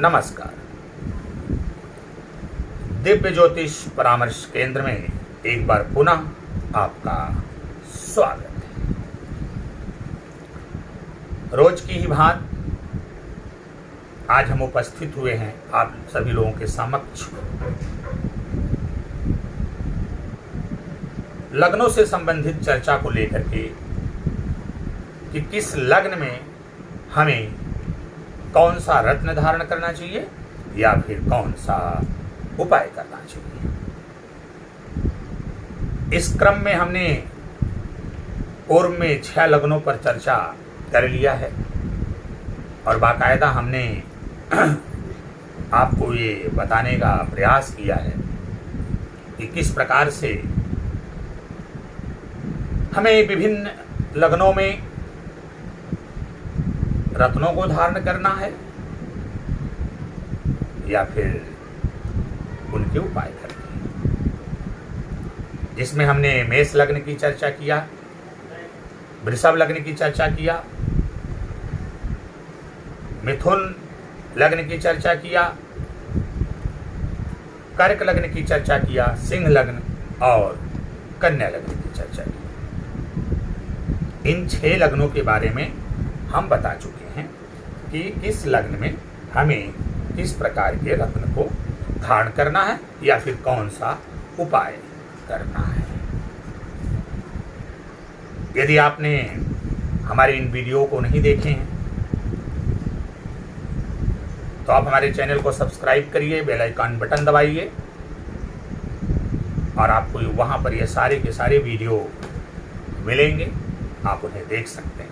नमस्कार। दिव्य ज्योतिष परामर्श केंद्र में एक बार पुनः आपका स्वागत है। रोज की ही भांति आज हम उपस्थित हुए हैं आप सभी लोगों के समक्ष लग्नों से संबंधित चर्चा को लेकर के कि किस लग्न में हमें कौन सा रत्न धारण करना चाहिए या फिर कौन सा उपाय करना चाहिए। इस क्रम में हमने पूर्व में 6 लग्नों पर चर्चा कर लिया है और बाकायदा हमने आपको ये बताने का प्रयास किया है कि किस प्रकार से हमें विभिन्न लग्नों में रत्नों को धारण करना है या फिर उनके उपाय करने हैं। जिसमें हमने मेष लग्न की चर्चा किया, वृषभ लग्न की चर्चा किया, मिथुन लग्न की चर्चा किया, कर्क लग्न की चर्चा किया, सिंह लग्न और कन्या लग्न की चर्चा की। इन 6 लग्नों के बारे में हम बता चुके हैं कि इस लग्न में हमें किस प्रकार के रत्न को धारण करना है या फिर कौन सा उपाय करना है। यदि आपने हमारे इन वीडियो को नहीं देखे हैं तो आप हमारे चैनल को सब्सक्राइब करिए, बेल आइकन बटन दबाइए और आपको वहां पर ये सारे के सारे वीडियो मिलेंगे, आप उन्हें देख सकते हैं।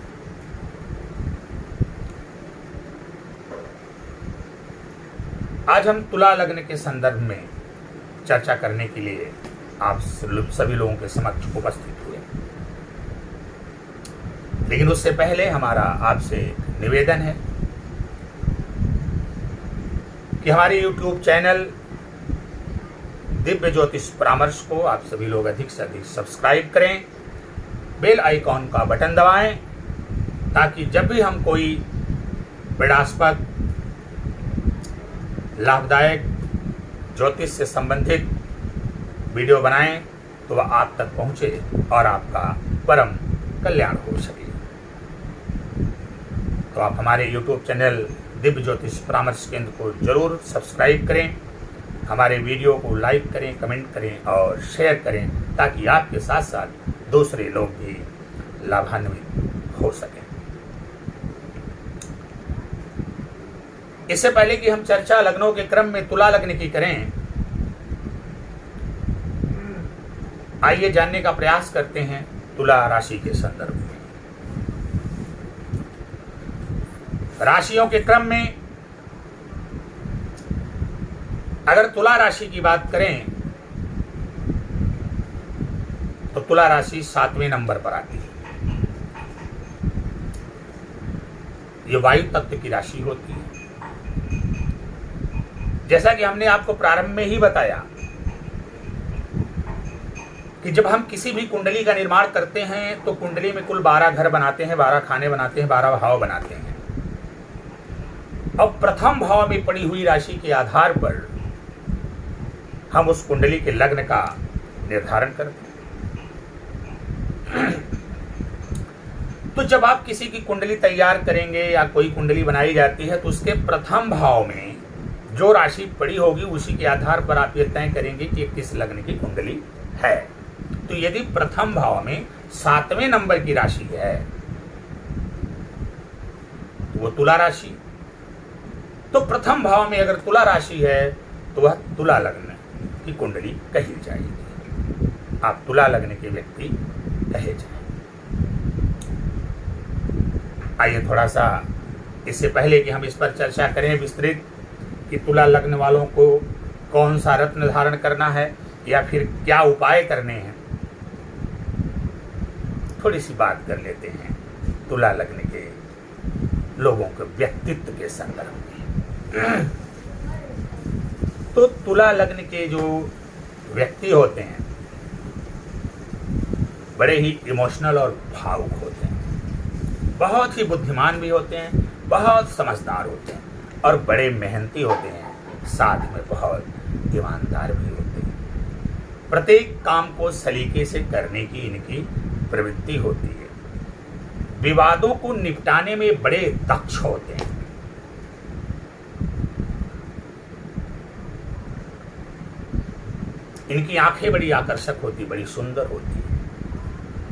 आज हम तुला लग्न के संदर्भ में चर्चा करने के लिए आप सभी लोगों के समक्ष उपस्थित हुए। लेकिन उससे पहले हमारा आपसे निवेदन है कि हमारे YouTube चैनल दिव्य ज्योतिष परामर्श को आप सभी लोग अधिक से अधिक सब्सक्राइब करें, बेल आइकॉन का बटन दबाएं ताकि जब भी हम कोई विनाशपद लाभदायक ज्योतिष से संबंधित वीडियो बनाएं तो वह आप तक पहुंचे और आपका परम कल्याण हो सके। तो आप हमारे YouTube चैनल दिव्य ज्योतिष परामर्श केंद्र को जरूर सब्सक्राइब करें, हमारे वीडियो को लाइक करें, कमेंट करें और शेयर करें ताकि आपके साथ साथ दूसरे लोग भी लाभान्वित हो सकें। इससे पहले कि हम चर्चा लग्नों के क्रम में तुला लग्न की करें, आइए जानने का प्रयास करते हैं तुला राशि के संदर्भ में। राशियों के क्रम में अगर तुला राशि की बात करें तो तुला राशि 7वें नंबर पर आती है। ये वायु तत्व की राशि होती है। जैसा कि हमने आपको प्रारंभ में ही बताया कि जब हम किसी भी कुंडली का निर्माण करते हैं तो कुंडली में कुल 12 घर बनाते हैं, 12 खाने बनाते हैं, 12 भाव बनाते हैं। अब प्रथम भाव में पड़ी हुई राशि के आधार पर हम उस कुंडली के लग्न का निर्धारण करते हैं। तो जब आप किसी की कुंडली तैयार करेंगे या कोई कुंडली बनाई जाती है तो उसके प्रथम भाव में जो राशि पड़ी होगी उसी के आधार पर आप ये तय करेंगे कि किस लग्न की कुंडली है। तो यदि प्रथम भाव में 7वें नंबर की राशि है तो वो तुला राशि। तो प्रथम भाव में अगर तुला राशि है तो वह तुला लग्न की कुंडली कही जाएगी। आप तुला लग्न के व्यक्ति कहे जाए। आइए थोड़ा सा इससे पहले कि हम इस पर चर्चा करें विस्तृत कि तुला लग्न वालों को कौन सा रत्न धारण करना है या फिर क्या उपाय करने हैं, थोड़ी सी बात कर लेते हैं तुला लग्न के लोगों के व्यक्तित्व के संदर्भ में। तो तुला लग्न के जो व्यक्ति होते हैं बड़े ही इमोशनल और भावुक होते हैं, बहुत ही बुद्धिमान भी होते हैं, बहुत समझदार होते हैं, और बड़े मेहनती होते हैं, साथ में बहुत ईमानदार भी होते हैं। प्रत्येक काम को सलीके से करने की इनकी प्रवृत्ति होती है। विवादों को निपटाने में बड़े दक्ष होते हैं। इनकी आंखें बड़ी आकर्षक होती, बड़ी सुंदर होती है,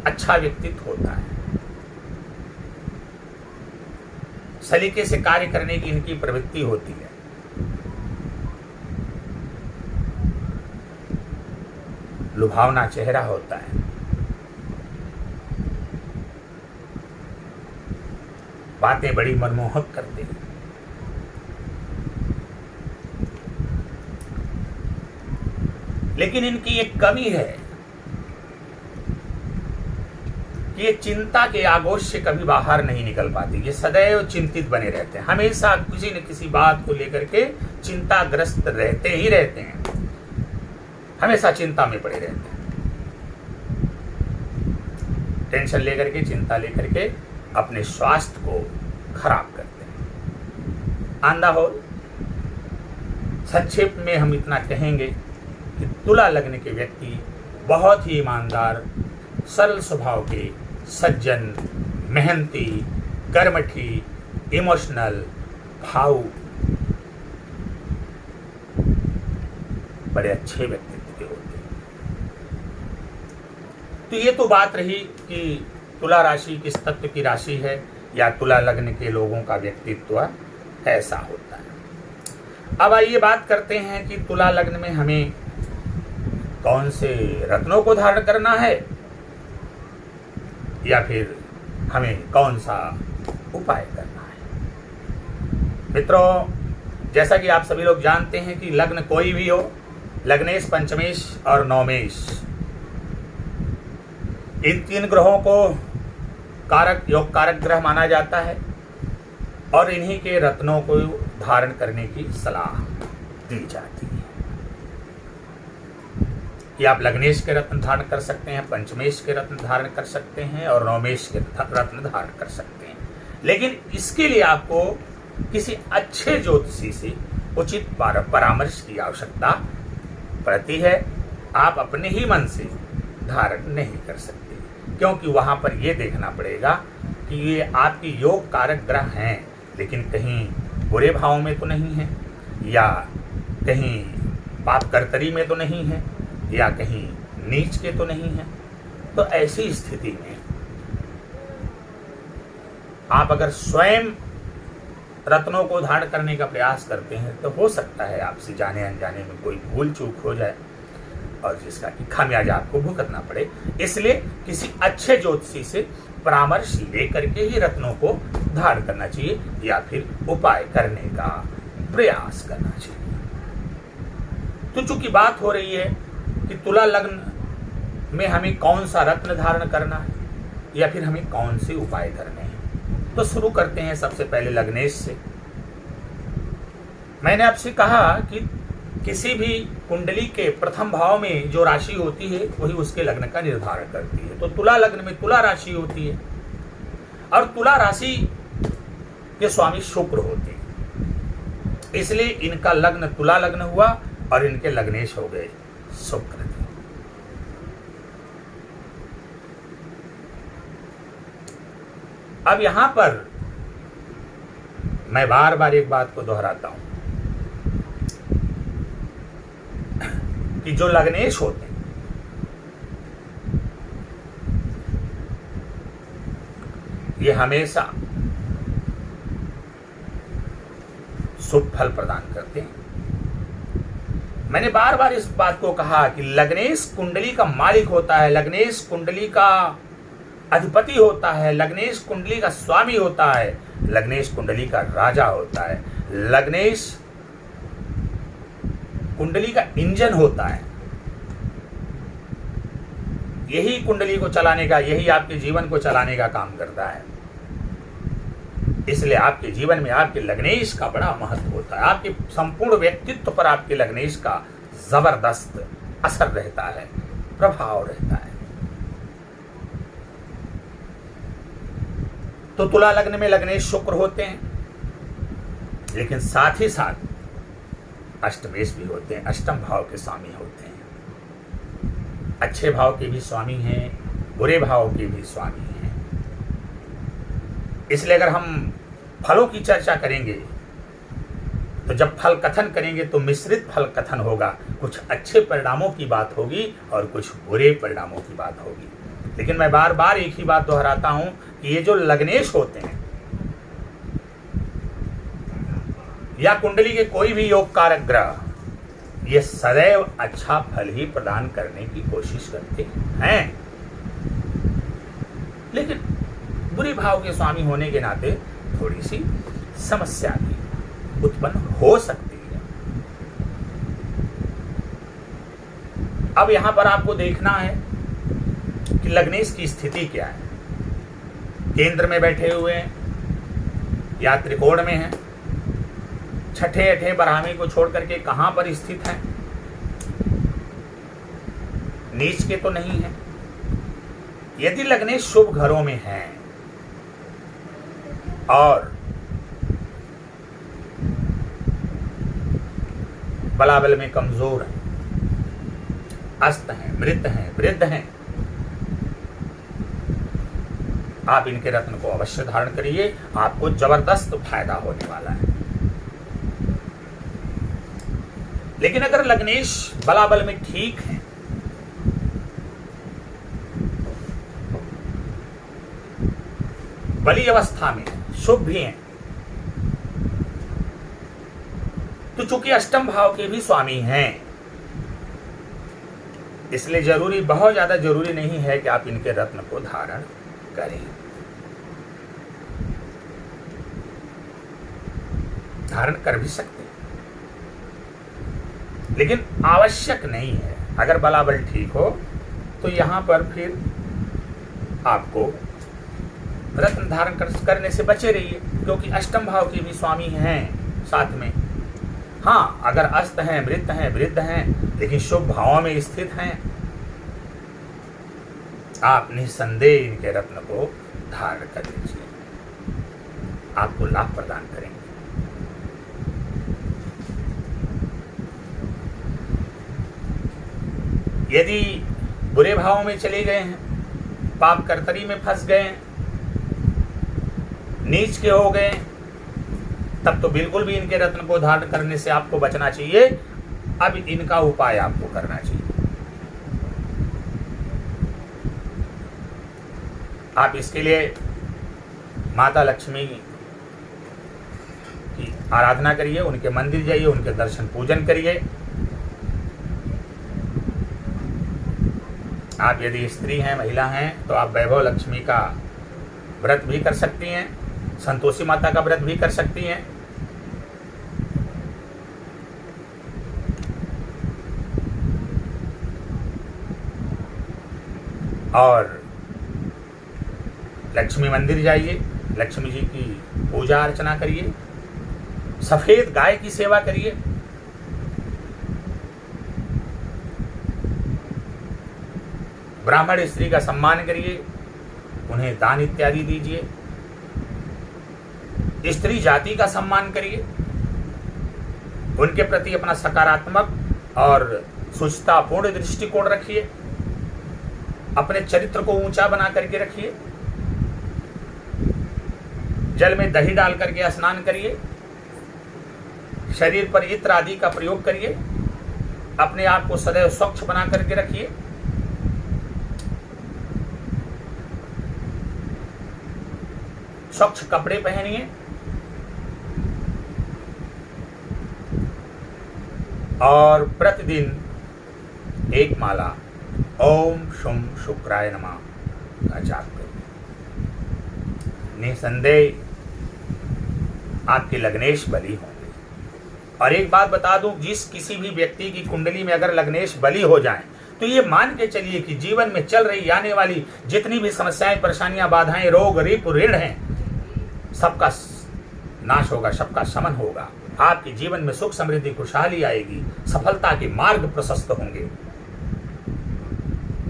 अच्छा व्यक्तित्व होता है। सलीके से कार्य करने की इनकी प्रवृत्ति होती है। लुभावना चेहरा होता है। बातें बड़ी मनमोहक करते हैं। लेकिन इनकी एक कमी है कि ये चिंता के आगोश से कभी बाहर नहीं निकल पाती। ये सदैव चिंतित बने रहते हैं, हमेशा किसी न किसी बात को लेकर के चिंताग्रस्त रहते ही रहते हैं, हमेशा चिंता में पड़े रहते हैं। टेंशन लेकर के, चिंता लेकर के अपने स्वास्थ्य को खराब करते हैं। आंधा हो, संक्षेप में हम इतना कहेंगे कि तुला लग्न के व्यक्ति बहुत ही ईमानदार, सरल स्वभाव के, सज्जन, मेहनती, कर्मठी, इमोशनल, भावुक, बड़े अच्छे व्यक्तित्व के होते हैं। तो ये तो बात रही कि तुला राशि किस तत्व की राशि है या तुला लग्न के लोगों का व्यक्तित्व ऐसा होता है। अब आइए बात करते हैं कि तुला लग्न में हमें कौन से रत्नों को धारण करना है या फिर हमें कौन सा उपाय करना है। मित्रों, जैसा कि आप सभी लोग जानते हैं कि लग्न कोई भी हो, लग्नेश, पंचमेश और नवमेश, इन तीन ग्रहों को कारक, योग कारक ग्रह माना जाता है और इन्हीं के रत्नों को धारण करने की सलाह दी जाती है। कि आप लग्नेश के रत्न धारण कर सकते हैं, पंचमेश के रत्न धारण कर सकते हैं और नवमेश के रत्न धारण कर सकते हैं। लेकिन इसके लिए आपको किसी अच्छे ज्योतिषी से उचित परामर्श की आवश्यकता पड़ती है। आप अपने ही मन से धारण नहीं कर सकते, क्योंकि वहां पर यह देखना पड़ेगा कि ये आपकी योग कारक ग्रह हैं, लेकिन कहीं बुरे भाव में तो नहीं है, या कहीं पाप कर्तरी में तो नहीं है, या कहीं नीच के तो नहीं है। तो ऐसी स्थिति में आप अगर स्वयं रत्नों को धारण करने का प्रयास करते हैं तो हो सकता है आपसे जाने अनजाने में कोई भूल चूक हो जाए और जिसका कि खामियाजा आपको भुगतना पड़े। इसलिए किसी अच्छे ज्योतिषी से परामर्श लेकर के ही रत्नों को धारण करना चाहिए या फिर उपाय करने का प्रयास करना चाहिए। तो चूंकि बात हो रही है कि तुला लग्न में हमें कौन सा रत्न धारण करना है या फिर हमें कौन से उपाय करने हैं, तो शुरू करते हैं सबसे पहले लग्नेश से। मैंने आपसे कहा कि किसी भी कुंडली के प्रथम भाव में जो राशि होती है वही उसके लग्न का निर्धारण करती है। तो तुला लग्न में तुला राशि होती है और तुला राशि के स्वामी शुक्र होते हैं, इसलिए इनका लग्न तुला लग्न हुआ और इनके लग्नेश हो गए शुक्र। अब यहां पर मैं बार बार एक बात को दोहराता हूं कि जो लग्नेश होते हैं ये हमेशा शुभ फल प्रदान करते हैं। मैंने बार बार इस बात को कहा कि लग्नेश कुंडली का मालिक होता है, लग्नेश कुंडली का अधिपति होता है, लग्नेश कुंडली का स्वामी होता है, लग्नेश कुंडली का राजा होता है, लग्नेश कुंडली का इंजन होता है। यही कुंडली को चलाने का, यही आपके जीवन को चलाने का काम करता है। इसलिए आपके जीवन में आपके लग्नेश का बड़ा महत्व होता है। आपके संपूर्ण व्यक्तित्व पर आपके लग्नेश का जबरदस्त असर रहता है, प्रभाव रहता है। तो तुला लग्न में लग्नेश शुक्र होते हैं, लेकिन साथ ही साथ अष्टमेश भी होते हैं, अष्टम भाव के स्वामी होते हैं। अच्छे भाव के भी स्वामी हैं, बुरे भाव के भी स्वामी हैं। इसलिए अगर हम फलों की चर्चा करेंगे तो जब फल कथन करेंगे तो मिश्रित फल कथन होगा। कुछ अच्छे परिणामों की बात होगी और कुछ बुरे परिणामों की बात होगी। लेकिन मैं बार बार एक ही बात दोहराता हूं कि ये जो लग्नेश होते हैं या कुंडली के कोई भी योग कारक ग्रह, ये सदैव अच्छा फल ही प्रदान करने की कोशिश करते हैं। लेकिन बुरे भाव के स्वामी होने के नाते थोड़ी सी समस्या भी उत्पन्न हो सकती है। अब यहां पर आपको देखना है कि लग्नेश की स्थिति क्या है। केंद्र में बैठे हुए हैं या त्रिकोण में हैं, छठे अठे बरहमी को छोड़ करके कहां पर स्थित है? नीच के तो नहीं है। यदि लग्नेश शुभ घरों में है और बलाबल में कमजोर है, अस्त हैं, मृत हैं, वृद्ध हैं, आप इनके रत्न को अवश्य धारण करिए, आपको जबरदस्त फायदा होने वाला है। लेकिन अगर लग्नेश बलाबल में ठीक है, बली अवस्था में शुभ भी हैं, तो चूंकि अष्टम भाव के भी स्वामी हैं, इसलिए जरूरी, बहुत ज्यादा जरूरी नहीं है कि आप इनके रत्न को धारण करें। धारण कर भी सकते हैं, लेकिन आवश्यक नहीं है। अगर बलाबल ठीक हो तो यहां पर फिर आपको रत्न धारण करने से बचे रहिए, क्योंकि अष्टम भाव के भी स्वामी हैं साथ में। हाँ, अगर अस्त हैं, मृत हैं, वृद्ध हैं, लेकिन शुभ भावों में स्थित हैं, आप निसंदेह इनके रत्न को धारण कर लीजिए, आपको लाभ प्रदान करेंगे। यदि बुरे भावों में चले गए हैं, पाप कर्तरी में फंस गए हैं, नीच के हो गए, तब तो बिल्कुल भी इनके रत्न को धारण करने से आपको बचना चाहिए। अब इनका उपाय आपको करना चाहिए। आप इसके लिए माता लक्ष्मी की आराधना करिए, उनके मंदिर जाइए, उनके दर्शन पूजन करिए। आप यदि स्त्री हैं, महिला हैं, तो आप वैभव लक्ष्मी का व्रत भी कर सकती हैं, संतोषी माता का व्रत भी कर सकती हैं। और लक्ष्मी मंदिर जाइए, लक्ष्मी जी की पूजा अर्चना करिए, सफेद गाय की सेवा करिए, ब्राह्मण स्त्री का सम्मान करिए, उन्हें दान इत्यादि दीजिए, स्त्री जाति का सम्मान करिए, उनके प्रति अपना सकारात्मक और शुचितापूर्ण दृष्टिकोण रखिए, अपने चरित्र को ऊंचा बना करके रखिए, जल में दही डाल करके स्नान करिए, शरीर पर इत्र आदि का प्रयोग करिए, अपने आप को सदैव स्वच्छ बना करके रखिए। स्वच्छ कपड़े पहनिए और प्रतिदिन एक माला ओम शुम शुक्राय नमः का जाप करिए। निसंदेह आपके लग्नेश बली होंगे। और एक बात बता दूं, जिस किसी भी व्यक्ति की कुंडली में अगर लग्नेश बली हो जाए तो ये मान के चलिए कि जीवन में चल रही आने वाली जितनी भी समस्याएं, परेशानियां, बाधाएं, रोग, रिप, ऋण हैं, सबका नाश होगा, सबका शमन होगा। आपके जीवन में सुख, समृद्धि, खुशहाली आएगी, सफलता के मार्ग प्रशस्त होंगे।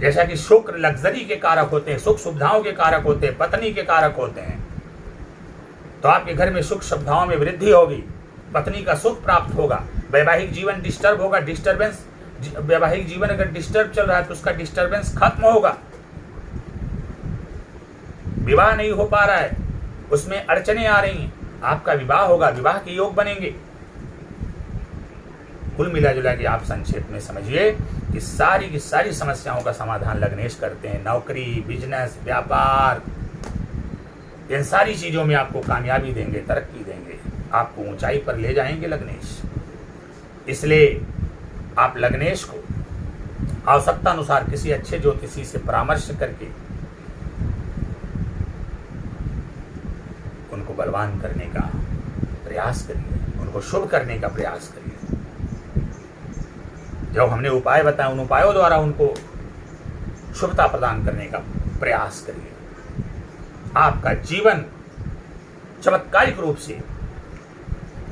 जैसा कि शुक्र लग्जरी के कारक होते हैं, सुख सुविधाओं के कारक होते हैं, पत्नी के कारक होते हैं, तो आपके घर में सुख सुविधाओं में वृद्धि होगी, पत्नी का सुख प्राप्त होगा। वैवाहिक जीवन डिस्टर्ब होगा, डिस्टर्बेंस, वैवाहिक जीवन अगर डिस्टर्ब चल रहा है तो उसका डिस्टर्बेंस खत्म होगा। विवाह नहीं हो पा रहा है, उसमें अड़चने आ रही हैं, आपका विवाह होगा, विवाह के योग बनेंगे। कुल मिला जुला के आप संक्षेप में समझिए कि सारी की सारी समस्याओं का समाधान लग्नेश करते हैं। नौकरी, बिजनेस, व्यापार, इन सारी चीजों में आपको कामयाबी देंगे, तरक्की देंगे, आपको ऊंचाई पर ले जाएंगे लग्नेश। इसलिए आप लग्नेश को आवश्यकता अनुसार किसी अच्छे ज्योतिषी से परामर्श करके उनको बलवान करने का प्रयास करिए, उनको शुभ करने का प्रयास करिए। जो हमने उपाय बताए उन उपायों द्वारा उनको शुभता प्रदान करने का प्रयास करिए। आपका जीवन चमत्कारिक रूप से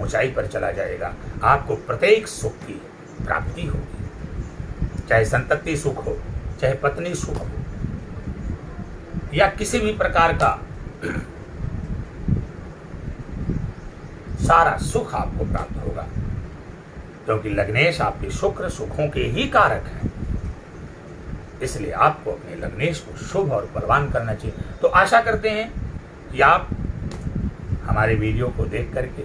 ऊंचाई पर चला जाएगा। आपको प्रत्येक सुख की प्राप्ति होगी, चाहे संतति सुख हो, चाहे पत्नी सुख हो, या किसी भी प्रकार का सारा सुख आपको प्राप्त होगा, क्योंकि लग्नेश आपके शुक्र सुखों के ही कारक हैं। इसलिए आपको अपने लग्नेश को शुभ और बलवान करना चाहिए। तो आशा करते हैं कि आप हमारे वीडियो को देख करके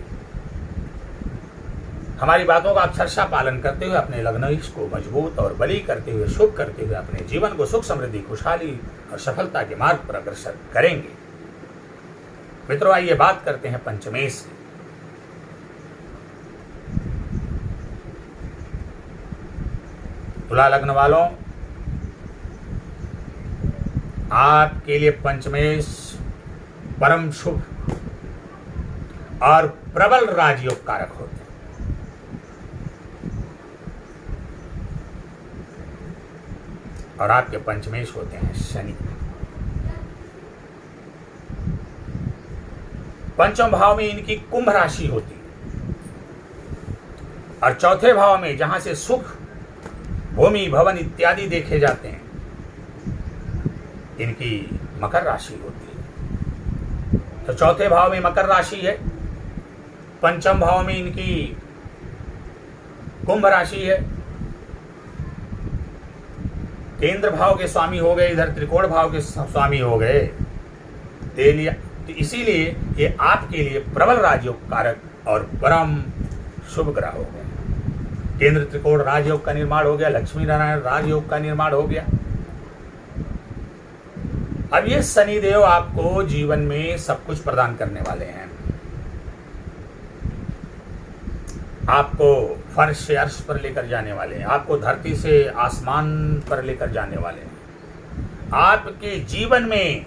हमारी बातों का अक्षरशः पालन करते हुए अपने लग्नेश को मजबूत और बली करते हुए, शुभ करते हुए अपने जीवन को सुख, समृद्धि, खुशहाली और सफलता के मार्ग पर अग्रसर करेंगे। मित्रों, आइए बात करते हैं पंचमेश की। तुला लग्न वालों, आपके लिए पंचमेश परम शुभ और प्रबल राजयोग कारक होते हैं। और आपके पंचमेश होते हैं शनि। पंचम भाव में इनकी कुंभ राशि होती है और चौथे भाव में जहां से सुख, भूमि, भवन इत्यादि देखे जाते हैं, इनकी मकर राशि होती है। तो चौथे भाव में मकर राशि है, पंचम भाव में इनकी कुंभ राशि है, केंद्र भाव के स्वामी हो गए, इधर त्रिकोण भाव के स्वामी हो गए। तो इसीलिए ये आपके लिए प्रबल राजयोग कारक और परम शुभ ग्रह हो गए। केंद्र त्रिकोण राजयोग का निर्माण हो गया, लक्ष्मी नारायण राजयोग का निर्माण हो गया। अब ये शनिदेव आपको जीवन में सब कुछ प्रदान करने वाले हैं। आपको फर्श से अर्श पर लेकर जाने वाले हैं, आपको धरती से आसमान पर लेकर जाने वाले हैं। आपके जीवन में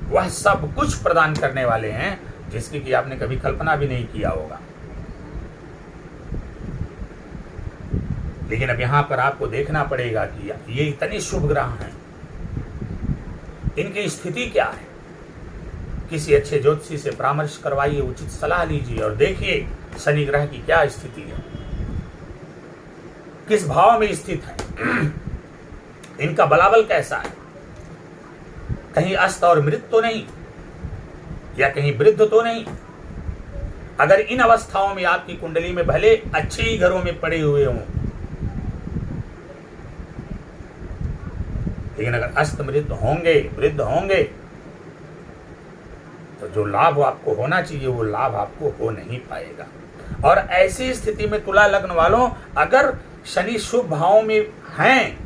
वह सब कुछ प्रदान करने वाले हैं जिसकी कि आपने कभी कल्पना भी नहीं किया होगा। लेकिन अब यहां पर आपको देखना पड़ेगा कि ये इतने शुभ ग्रह हैं, इनकी स्थिति क्या है। किसी अच्छे ज्योतिषी से परामर्श करवाइए, उचित सलाह लीजिए और देखिए शनि ग्रह की क्या स्थिति है, किस भाव में स्थित है, इनका बलाबल कैसा है, कहीं अस्त और मृत तो नहीं, या कहीं वृद्ध तो नहीं। अगर इन अवस्थाओं में आपकी कुंडली में भले अच्छे ही घरों में पड़े हुए हों, लेकिन अगर अस्त मृत होंगे, वृद्ध होंगे, तो जो लाभ आपको होना चाहिए वो लाभ आपको हो नहीं पाएगा। और ऐसी स्थिति में तुला लग्न वालों, अगर शनि शुभ भाव में हैं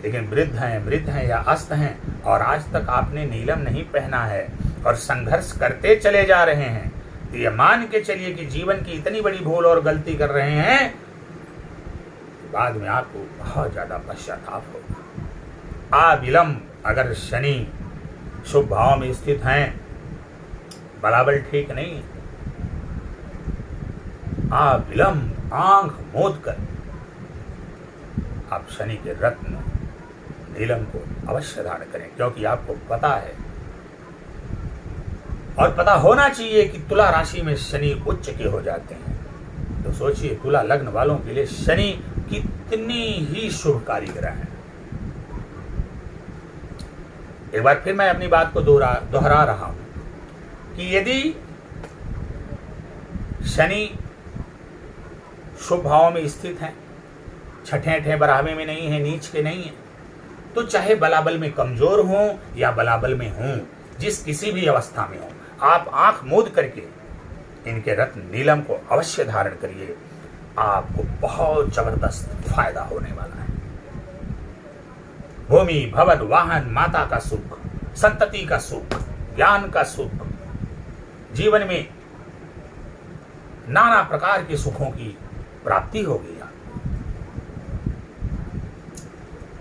लेकिन वृद्ध हैं, मृत हैं या अस्त हैं और आज तक आपने नीलम नहीं पहना है और संघर्ष करते चले जा रहे हैं, तो ये मान के चलिए कि जीवन की इतनी बड़ी भूल और गलती कर रहे हैं, बाद में आपको बहुत ज्यादा पश्चाताप होगा। अविलंब अगर शनि शुभ भाव में स्थित हैं, बराबर ठीक नहीं, अविलंब आंख मूंद कर आप शनि के रत्न नीलम को अवश्य धारण करें, क्योंकि आपको पता है और पता होना चाहिए कि तुला राशि में शनि उच्च के हो जाते हैं। तो सोचिए तुला लग्न वालों के लिए शनि कितनी ही शुभकारी ग्रह है। एक बार फिर मैं अपनी बात को दोहरा रहा हूं कि यदि शनि शुभ भाव में स्थित है, छठे अठे बराहवे में नहीं है, नीच के नहीं है, तो चाहे बलाबल में कमजोर हो या बलाबल में हो, जिस किसी भी अवस्था में हो, आप आंख मूंद करके इनके रत्न नीलम को अवश्य धारण करिए। आपको बहुत जबरदस्त फायदा होने वाला है। भूमि, भवन, वाहन, माता का सुख, संतति का सुख, ज्ञान का सुख, जीवन में नाना प्रकार के सुखों की प्राप्ति होगी।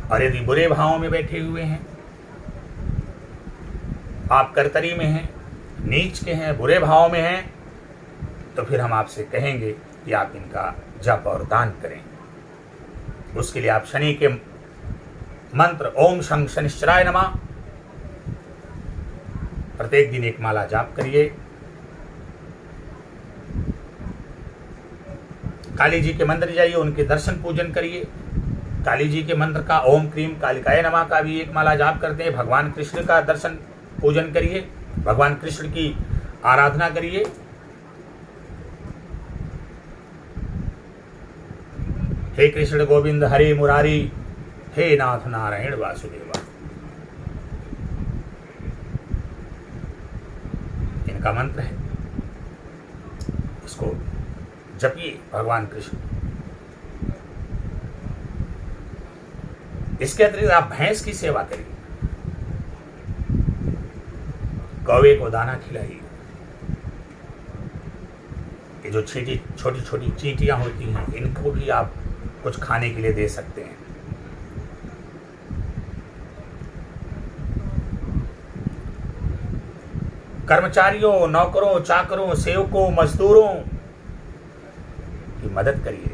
और यदि बुरे भावों में बैठे हुए हैं, आप कर्तरी में हैं, नीच के हैं, बुरे भाव में हैं, तो फिर हम आपसे कहेंगे कि आप इनका जप और दान करें। उसके लिए आप शनि के मंत्र ओम शं शनिश्चराय नमः प्रत्येक दिन एक माला जाप करिए। काली जी के मंदिर जाइए, उनके दर्शन पूजन करिए। काली जी के मंत्र का ओम क्रीम कालिकाय नमः का भी एक माला जाप करते हैं। भगवान कृष्ण का दर्शन पूजन करिए, भगवान कृष्ण की आराधना करिए। हे कृष्ण गोविंद हरे मुरारी, हे नाथ नारायण वासुदेवा। इनका मंत्र है, इसको जपिए भगवान कृष्ण। इसके अतिरिक्त आप भैंस की सेवा करिए, कौवे को दाना खिलाइए। ये जो छोटी छोटी चींटियां होती हैं, इनको भी आप कुछ खाने के लिए दे सकते हैं। कर्मचारियों, नौकरों, चाकरों, सेवकों, मजदूरों की मदद करिए,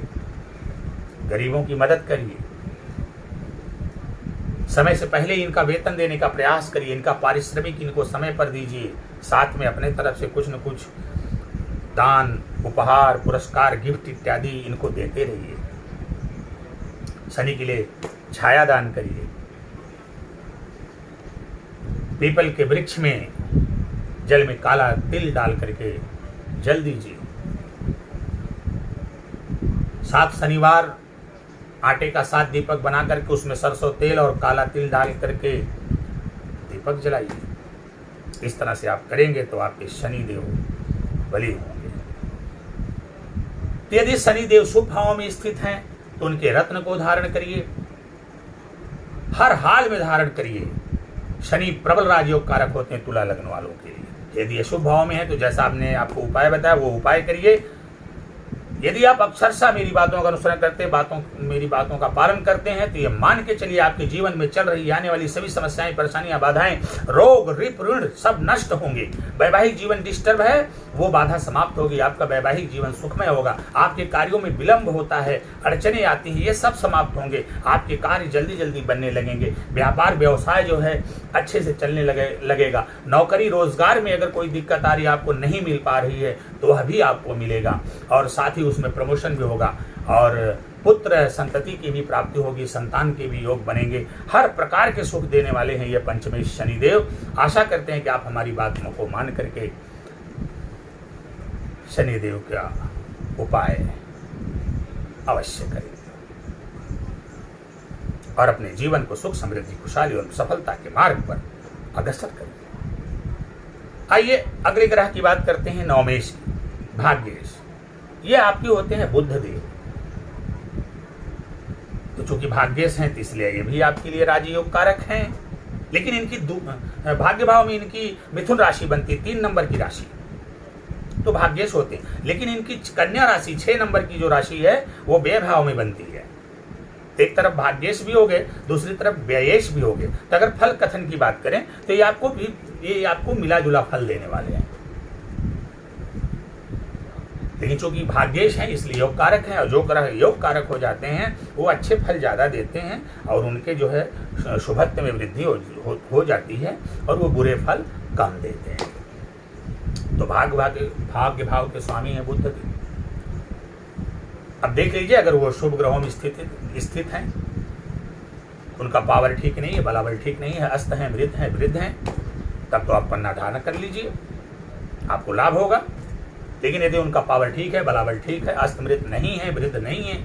गरीबों की मदद करिए। समय से पहले इनका वेतन देने का प्रयास करिए, इनका पारिश्रमिक इनको समय पर दीजिए। साथ में अपने तरफ से कुछ न कुछ दान, उपहार, पुरस्कार, गिफ्ट इत्यादि इनको देते रहिए। शनि के लिए छाया दान करिए। पीपल के वृक्ष में जल में काला तिल डाल करके जल दीजिए। 7 शनिवार आटे का 7 दीपक बना करके उसमें सरसों तेल और काला तिल डाल करके दीपक जलाइए। इस तरह से आप करेंगे तो आपके शनिदेव बली होंगे। तो यदि शनिदेव शुभ भाव में स्थित हैं तो उनके रत्न को धारण करिए, हर हाल में धारण करिए। शनि प्रबल राजयोग कारक होते हैं तुला लग्न वालों के लिए। यदि अशुभ भाव में है तो जैसा आपने आपको उपाय बताया वो उपाय करिए। यदि आप अक्षरशः मेरी बातों का अनुसरण करते, मेरी बातों का पालन करते हैं, तो ये मान के चलिए आपके जीवन में चल रही आने वाली सभी समस्याएं, परेशानियां, बाधाएं, रोग, रिप, ऋण सब नष्ट होंगे। वैवाहिक जीवन डिस्टर्ब है, वो बाधा समाप्त होगी। आपका वैवाहिक जीवन सुखमय होगा। आपके कार्यों में विलंब होता है, अड़चने आती हैं, ये सब समाप्त होंगे। आपके कार्य जल्दी जल्दी बनने लगेंगे। व्यापार व्यवसाय जो है अच्छे से चलने लगेगा। नौकरी रोजगार में अगर कोई दिक्कत आ रही है, आपको नहीं मिल पा रही है, तो वह भी आपको मिलेगा और साथ ही उसमें प्रमोशन भी होगा और पुत्र संतति की भी प्राप्ति होगी, संतान के भी योग बनेंगे। हर प्रकार के सुख देने वाले हैं ये पंचमेश शनिदेव। आशा करते हैं कि आप हमारी बातों को मान करके शनिदेव का उपाय अवश्य करें और अपने जीवन को सुख, समृद्धि, खुशहाली और सफलता के मार्ग पर अग्रसर करें। आइए अगले ग्रह की बात करते हैं, नवमेश की, भाग्येश। ये आपके होते हैं बुध देव। तो चूंकि भाग्येश हैं इसलिए ये भी आपके लिए राजयोग कारक हैं। लेकिन इनकी भाग्य भाव में इनकी मिथुन राशि बनती है, 3 नंबर की राशि, तो भाग्येश होते हैं। लेकिन इनकी कन्या राशि 6 नंबर की जो राशि है वो व्यय भाव में बनती है। एक तरफ भाग्येश भी हो गए, दूसरी तरफ व्ययेश भी हो गए। तो अगर फल कथन की बात करें तो ये आपको मिला जुला फल देने वाले हैं। लेकिन चूंकि भाग्येश हैं इसलिए योग कारक हैं, और जो ग्रह योग कारक हो जाते हैं वो अच्छे फल ज्यादा देते हैं और उनके जो है शुभत्व में वृद्धि हो जाती है और वो बुरे फल कम देते हैं। तो भाग्य भाव के स्वामी है बुध देव। अब देख लीजिए, अगर वो शुभ ग्रहों में स्थित हैं, उनका पावर ठीक नहीं है, बलाबल ठीक नहीं है, अस्त हैं, मृत हैं, वृद्ध हैं, तब तो आप पन्ना धारण कर लीजिए। आपको लाभ होगा। लेकिन यदि उनका पावर ठीक है, बलाबल ठीक है, अस्तमृत नहीं है, वृद्ध नहीं है,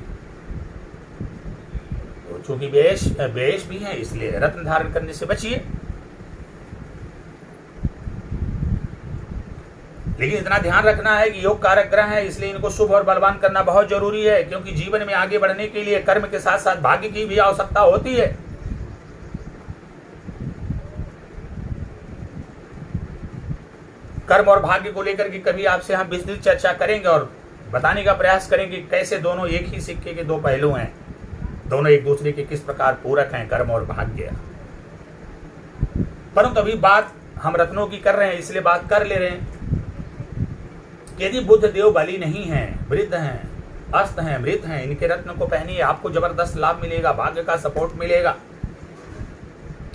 तो चूंकि व्ययश भी है, इसलिए रत्न धारण करने से बचिए। लेकिन इतना ध्यान रखना है कि योग कारक ग्रह है, इसलिए इनको शुभ और बलवान करना बहुत जरूरी है, क्योंकि जीवन में आगे बढ़ने के लिए कर्म के साथ साथ भाग्य की भी आवश्यकता होती है। कर्म और भाग्य को लेकर के कभी आपसे हम विस्तृत चर्चा करेंगे और बताने का प्रयास करेंगे कैसे दोनों एक ही सिक्के के दो पहलू हैं, दोनों एक दूसरे के किस प्रकार पूरक हैं, कर्म और भाग्य। परंतु अभी बात हम रत्नों की कर रहे हैं, इसलिए बात कर ले रहे हैं। यदि बुध देव बली नहीं है, वृद्ध हैं, अस्त हैं, मृत हैं, इनके रत्न को पहनिए, आपको जबरदस्त लाभ मिलेगा, भाग्य का सपोर्ट मिलेगा,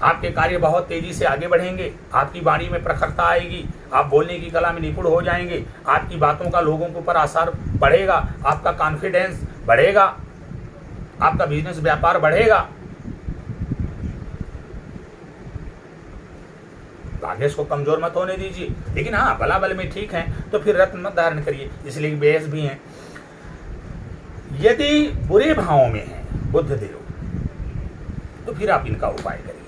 आपके कार्य बहुत तेजी से आगे बढ़ेंगे, आपकी वाणी में प्रखरता आएगी, आप बोलने की कला में निपुण हो जाएंगे, आपकी बातों का लोगों के ऊपर असर बढ़ेगा, आपका कॉन्फिडेंस बढ़ेगा, आपका बिजनेस व्यापार बढ़ेगा। भाग्य को कमजोर मत होने दीजिए। लेकिन हाँ, बलाबल में ठीक है तो फिर रत्न मत धारण करिए, इसलिए बेस भी हैं। यदि बुरे भावों में है बुध देव, तो फिर आप इनका उपाय करिए।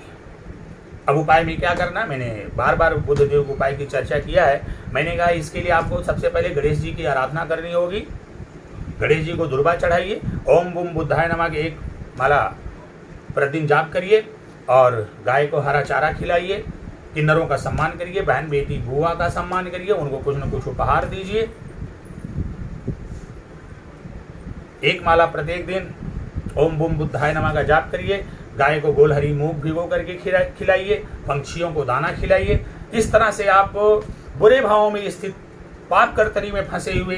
अब उपाय में क्या करना, मैंने बार बार बुध देव के उपाय की चर्चा किया है। मैंने कहा इसके लिए आपको सबसे पहले गणेश जी की आराधना करनी होगी। गणेश जी को दुर्वा चढ़ाइए, ओम बुम बुद्धाय नमः की एक माला प्रतिदिन जाप करिए और गाय को हरा चारा खिलाइए, किन्नरों का सम्मान करिए, बहन बेटी बुआ का सम्मान करिए, उनको कुछ न कुछ उपहार दीजिए। एक माला प्रत्येक दिन ओम बुम बुद्धाय नमः का जाप करिए, गाय को गोल हरी मूंग भिगो करके खिलाइए, पंछियों को दाना खिलाइए। इस तरह से आप बुरे भावों में स्थित पाप कर्तरी में फंसे हुए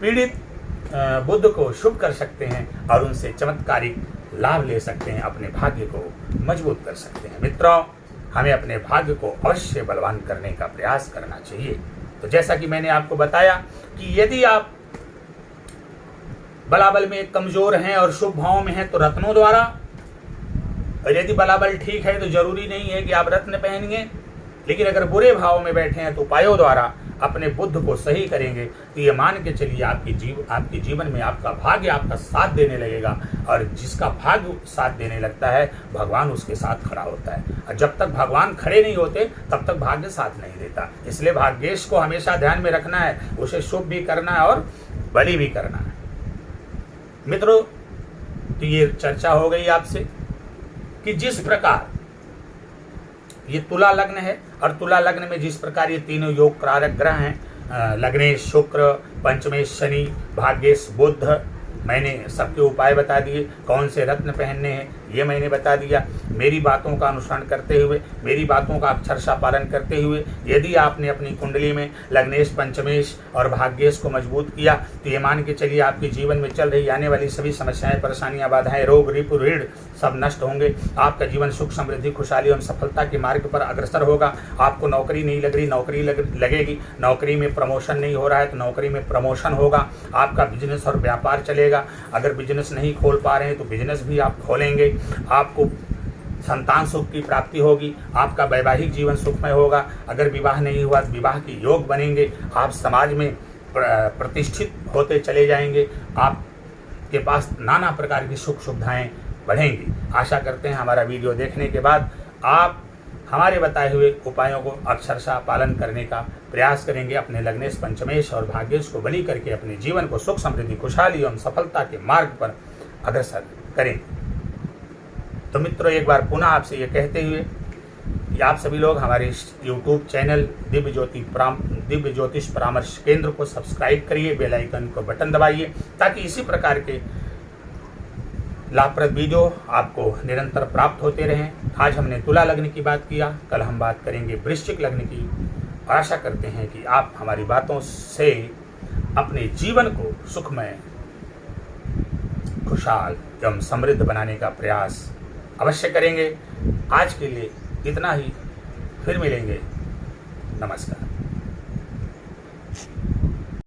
पीड़ित बुद्ध को शुभ कर सकते हैं और उनसे चमत्कारिक लाभ ले सकते हैं, अपने भाग्य को मजबूत कर सकते हैं। मित्रों, हमें अपने भाग्य को अवश्य बलवान करने का प्रयास करना चाहिए। तो जैसा कि मैंने आपको बताया कि यदि आप बलाबल में कमजोर हैं और शुभ भाव में हैं तो रत्नों द्वारा, और यदि बलाबल ठीक है तो जरूरी नहीं है कि आप रत्न पहनिए। लेकिन अगर बुरे भाव में बैठे हैं तो उपायों द्वारा अपने बुद्ध को सही करेंगे तो ये मान के चलिए आपके जीवन में आपका भाग्य आपका साथ देने लगेगा। और जिसका भाग्य साथ देने लगता है भगवान उसके साथ खड़ा होता है, और जब तक भगवान खड़े नहीं होते तब तक भाग्य साथ नहीं देता। इसलिए भाग्येश को हमेशा ध्यान में रखना है, उसे शुभ भी करना है और बलि भी करना है। मित्रों, तो ये चर्चा हो गई आपसे कि जिस प्रकार ये तुला लग्न है और तुला लग्न में जिस प्रकार ये तीनों योग कारक ग्रह हैं, लग्नेश शुक्र, पंचमेश शनि, भाग्येश बुध, मैंने सबके उपाय बता दिए। कौन से रत्न पहनने हैं ये मैंने बता दिया। मेरी बातों का अनुसरण करते हुए, मेरी बातों का अक्षरशः पालन करते हुए यदि आपने अपनी कुंडली में लग्नेश, पंचमेश और भाग्येश को मजबूत किया तो ये मान के चलिए आपके जीवन में चल रही आने वाली सभी समस्याएं, परेशानियां, बाधाएं, रोग, रिपु, ऋण सब नष्ट होंगे। आपका जीवन सुख, समृद्धि, खुशहाली एवं सफलता के मार्ग पर अग्रसर होगा। आपको नौकरी नहीं लग रही, नौकरी लगेगी। नौकरी में प्रमोशन नहीं हो रहा है तो नौकरी में प्रमोशन होगा। आपका बिजनेस और व्यापार चलेगा। अगर बिजनेस नहीं खोल पा रहे हैं तो बिजनेस भी आप खोलेंगे। आपको संतान सुख की प्राप्ति होगी। आपका वैवाहिक जीवन सुखमय होगा। अगर विवाह नहीं हुआ तो विवाह के योग बनेंगे। आप समाज में प्रतिष्ठित होते चले जाएंगे। आपके पास नाना प्रकार की सुख सुविधाएं बढ़ेंगी। आशा करते हैं हमारा वीडियो देखने के बाद आप हमारे बताए हुए उपायों को अक्षरशः पालन करने का प्रयास करेंगे। अपने लग्नेश, पंचमेश और भाग्येश को बलि करके अपने जीवन को सुख, समृद्धि, खुशहाली एवं सफलता के मार्ग पर अग्रसर करें। तो मित्रों, एक बार पुनः आपसे ये कहते हुए कि आप सभी लोग हमारे YouTube चैनल दिव्य ज्योतिष परामर्श केंद्र को सब्सक्राइब करिए, बेल आइकन को बटन दबाइए ताकि इसी प्रकार के लाभप्रद वीडियो आपको निरंतर प्राप्त होते रहें। आज हमने तुला लग्न की बात किया, कल हम बात करेंगे वृश्चिक लग्न की। आशा करते हैं कि आप हमारी बातों से अपने जीवन को सुखमय, खुशहाल एवं समृद्ध बनाने का प्रयास अवश्य करेंगे। आज के लिए इतना ही, फिर मिलेंगे। नमस्कार।